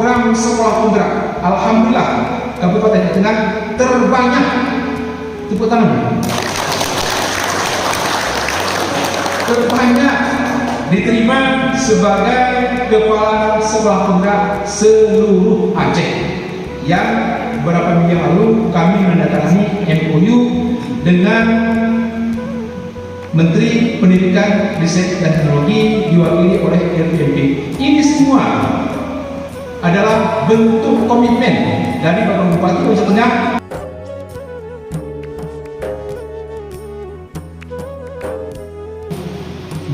program sekolah penggerak. Alhamdulillah Kabupaten Jawa Tengah terbanyak, tepuk tangan, terbanyak diterima sebagai kepala sekolah penggerak seluruh Aceh. Yang beberapa minggu lalu kami menandatangani MOU dengan Menteri Pendidikan, Riset dan Teknologi diwakili oleh LPMP. Ini semua adalah bentuk komitmen dari Bapak Bupati Jawa Tengah.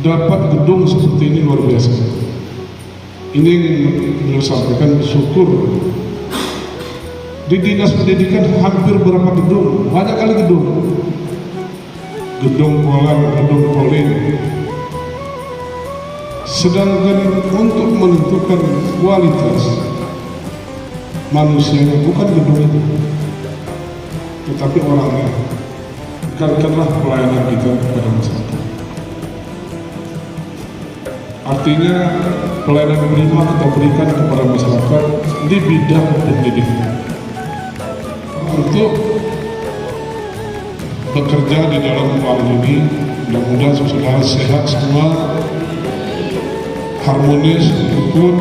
Dapat gedung seperti ini luar biasa. Ini yang beliau sampaikan, bersyukur. Di Dinas Pendidikan hampir berapa gedung, banyak kali gedung. Gedung kolam, gedung polin. Sedangkan untuk menentukan kualitas manusianya bukan gedung itu, tetapi orangnya. Tingkatkanlah pelayanan kita kepada masyarakat. Artinya pelayanan prima kita berikan kepada masyarakat di bidang pendidikan. Untuk bekerja di dalam ruang ini, mudah-mudahan saudara sehat semua, harmonis, rukun,